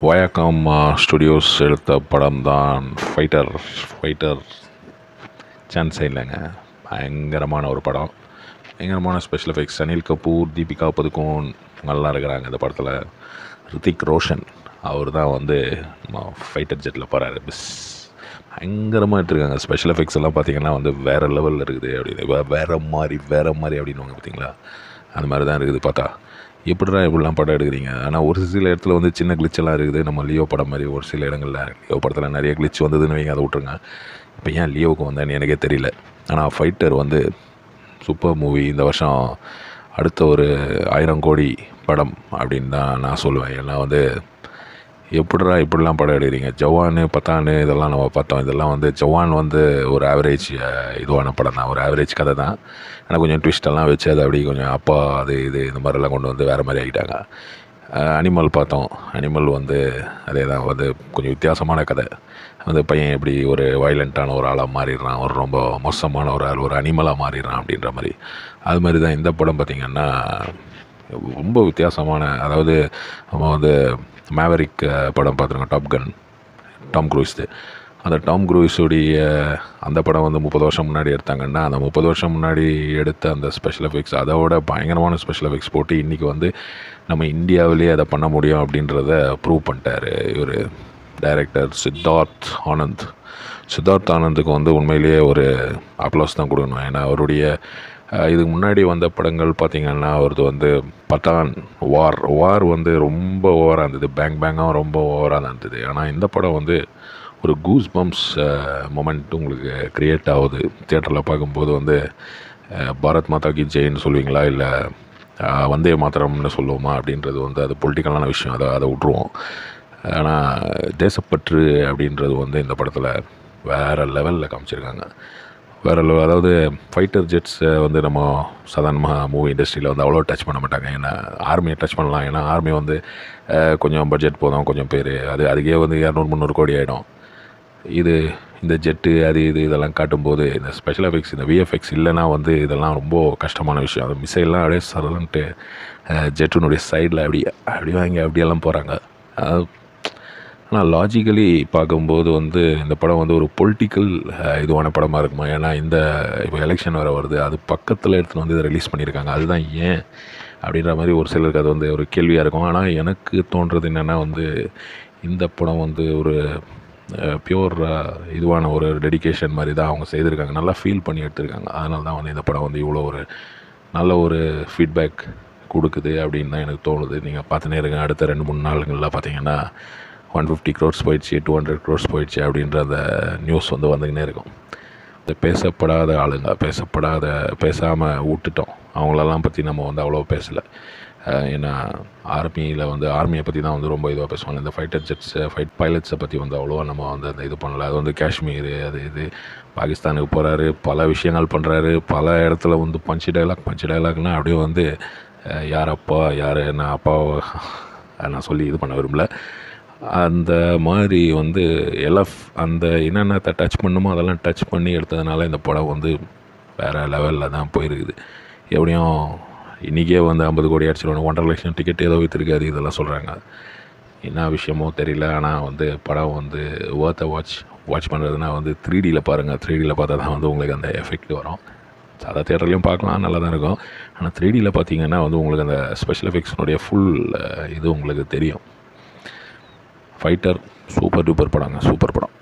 Viacom studios எடுத்த படம் தான் ஃபைட்டர் சான்ஸே இல்லைங்க. பயங்கரமான ஒரு படம், பயங்கரமான ஸ்பெஷல் எஃபெக்ட்ஸ். அனில் கபூர், தீபிகா பதுகோன் நல்லா இருக்கிறாங்க இந்த படத்தில். ரித்திக் ரோஷன் அவர் தான் வந்து ஃபைட்டர் ஜெட்டில் போகிறாரு. பயங்கரமாக எடுத்துருக்காங்க. ஸ்பெஷல் எஃபெக்ட்ஸ் எல்லாம் பார்த்திங்கன்னா வந்து வேறு லெவலில் இருக்குது. அப்படின்னு வேறு மாதிரி அப்படின்வாங்க பார்த்தீங்களா, அந்த மாதிரி தான் இருக்குது. பார்த்தா இப்படிலாம் படம் எடுக்கிறீங்க. ஆனால் ஒரு சில இடத்துல வந்து சின்ன கிளிச்செல்லாம் இருக்குது. நம்ம லியோ படம் மாதிரி ஒரு சில இடங்களில் லியோ படத்தில் நிறைய கிளிச் வந்ததுன்னு வைங்க, அதை விட்ருங்க. இப்போ ஏன் லியோவுக்கு வந்தேன்னு எனக்கே தெரியல. ஆனால் ஃபைட்டர் வந்து சூப்பர் மூவி. இந்த வருஷம் அடுத்த ஒரு 1000 கோடி படம் அப்படின்னு தான் நான் சொல்லுவேன். ஏன்னா வந்து இப்படிலாம் படம் எடுக்கிறீங்க. ஜவான், பத்தான் இதெல்லாம் நம்ம பார்த்தோம். இதெல்லாம் வந்து ஜவான் வந்து ஒரு ஆவரேஜ் இதுவான படம் தான், ஒரு ஆவரேஜ் கதை தான். ஆனால் கொஞ்சம் ட்விஸ்டெல்லாம் வச்சு அதை அப்படி கொஞ்சம் அப்பா அது இது இந்த மாதிரிலாம் கொண்டு வந்து வேறு மாதிரி ஆகிட்டாங்க. அனிமல் பார்த்தோம். அனிமல் வந்து அதே தான், வந்து கொஞ்சம் வித்தியாசமான கதை. வந்து பையன் எப்படி ஒரு வயலண்ட்டான ஒரு ஆளாக மாறிடுறான், ஒரு ரொம்ப மோசமான ஒரு ஆள், ஒரு அனிமலாக மாறிடுறான் அப்படின்ற மாதிரி. அது மாதிரி தான் இந்த படம் பார்த்திங்கன்னா ரொம்ப வித்தியாசமான. அதாவது நம்ம வந்து மேவரிக் படம் பார்த்துருக்கோம், டாம் க்ரூஸ். அந்த டாம் க்ரூஸுடைய அந்த படம் வந்து 30 வருஷம் முன்னாடி எடுத்தாங்கன்னா, அந்த 30 வருஷம் முன்னாடி எடுத்த அந்த ஸ்பெஷல் எஃபெக்ட்ஸ் அதோட பயங்கரமான ஸ்பெஷல் எஃபெக்ட்ஸ் போட்டு இன்றைக்கி வந்து நம்ம இந்தியாவிலேயே அதை பண்ண முடியும் அப்படின்றத ப்ரூவ் பண்ணிட்டார் இவர் டைரக்டர் சித்தார்த் ஆனந்துக்கு வந்து உண்மையிலேயே ஒரு அப்ளாஸ் தான் கொடுக்கணும். ஏன்னா அவருடைய இதுக்கு முன்னாடி வந்த படங்கள் பார்த்திங்கன்னா அவரது வந்து பத்தான், வார் வந்து ரொம்ப ஓவராக இருந்தது, பேங்காகவும் ரொம்ப ஓவராக தான் இருந்தது. ஆனால் இந்த படம் வந்து ஒரு கூஸ் பம்ப்ஸ் மொமெண்ட் உங்களுக்கு க்ரியேட் ஆகுது. தியேட்டரில் பார்க்கும்போது வந்து பாரத் மாதா கி ஜெயின்னு சொல்லுவீங்களா, இல்லை வந்தே மாத்திரம்னு சொல்லுவோமா அப்படின்றது வந்து அது பொலிட்டிக்கலான விஷயம், அதை விட்ருவோம். ஆனால் தேசப்பற்று அப்படின்றது வந்து இந்த படத்தில் வேறு லெவலில் காமிச்சிருக்காங்க. வேறு லெவல். அதாவது ஃபைட்டர் ஜெட்ஸை வந்து நம்ம சாதாரணமாக மூவி இண்டஸ்ட்ரியில் வந்து அவ்வளோ டச் பண்ண மாட்டாங்க. ஏன்னா ஆர்மியை டச் பண்ணலாம். ஏன்னா ஆர்மி வந்து கொஞ்சம் பட்ஜெட் போதும், கொஞ்சம் பேர், அதுக்கே வந்து 200-300 கோடி ஆகிடும். இந்த ஜெட்டு இதெல்லாம் காட்டும்போது இந்த ஸ்பெஷல் எஃபெக்ட்ஸ், இந்த விஎஃப்எக்ஸ் இல்லைன்னா வந்து இதெல்லாம் ரொம்ப கஷ்டமான விஷயம். அது மிசைல்லாம் அப்படியே சரலன்ட்டு ஜெட்டுனுடைய சைடில் அப்படி வாங்கி அப்படியெல்லாம் போகிறாங்க. ஆனால் லாஜிக்கலி பார்க்கும்போது வந்து இந்த படம் வந்து ஒரு பொலிட்டிக்கல் இதுவான படமாக இருக்குமா? ஏன்னா இப்போ எலெக்ஷன் வருது, அது பக்கத்தில் எடுத்துகிட்டு வந்து இதை ரிலீஸ் பண்ணியிருக்காங்க. அதுதான் ஏன் அப்படின்ற மாதிரி ஒரு சிலருக்கு அது வந்து ஒரு கேள்வியாக இருக்கும். ஆனால் எனக்கு தோன்றது என்னென்னா வந்து இந்த படம் வந்து ஒரு பியூர் இதுவான ஒரு டெடிகேஷன் மாதிரி தான் அவங்க செய்திருக்காங்க. நல்லா ஃபீல் பண்ணி எடுத்திருக்காங்க. அதனால தான் வந்து இந்த படம் வந்து இவ்வளோ ஒரு நல்ல ஒரு ஃபீட்பேக் கொடுக்குது அப்படின்னு தான் எனக்கு தோணுது. நீங்கள் பார்த்துனே இருங்க. அடுத்த 2-3 நாளுங்களில் பார்த்தீங்கன்னா 150 crores போயிடுச்சு, 200 crores போயிடுச்சு அப்படின்ற அந்த நியூஸ் வந்து வந்துக்கினே இருக்கும். இந்த பேசப்படாத ஆளுங்க, பேசாமல் விட்டுட்டோம். அவங்களெல்லாம் பற்றி நம்ம வந்து அவ்வளோ பேசலை. ஏன்னா ஆர்மியை பற்றி தான் வந்து ரொம்ப இதுவாக பேசுவாங்க. இந்த ஃபைட்டர் ஜெட்ஸை, ஃபைட் பைலட்ஸை பற்றி வந்து அவ்வளோவா நம்ம வந்து அந்த இது பண்ணலை. அது வந்து காஷ்மீர், இது பாகிஸ்தானுக்கு போகிறாரு, பல விஷயங்கள் பண்ணுறாரு, பல இடத்துல வந்து பஞ்சு டைலாக்னால் அப்படியே வந்து யார் அப்பா யார் நான் அப்பாவை நான் சொல்லி இது பண்ண விரும்பல. அந்த மாதிரி வந்து அந்த என்னென்னத்தை டச் பண்ணுமோ அதெல்லாம் டச் பண்ணி எடுத்ததுனால இந்த படம் வந்து வேறு லெவலில் தான் போயிருக்குது. எப்படியும் இன்றைக்கே வந்து 50 கோடி அடிச்சிடணும், 1.5 லட்சம் டிக்கெட் ஏதோ விற்றுருக்காது, இதெல்லாம் சொல்கிறாங்க. என்ன விஷயமோ தெரியல. ஆனால் வந்து படம் வந்து ஒர்த்தை வாட்ச் பண்ணுறதுனா வந்து 3Dயில் பாருங்கள். 3Dயில் பார்த்தா தான் வந்து உங்களுக்கு அந்த எஃபெக்ட் வரும். சாதா தியேட்டர்லேயும் பார்க்கலாம், நல்லா தான் இருக்கும். ஆனால் 3Dயில் பார்த்தீங்கன்னா வந்து உங்களுக்கு அந்த ஸ்பெஷல் எஃபெக்ட்ஸ்னுடைய ஃபுல் இது உங்களுக்கு தெரியும். ஃபைட்டர் சூப்பர் டூப்பர் படங்க, சூப்பர் படம்.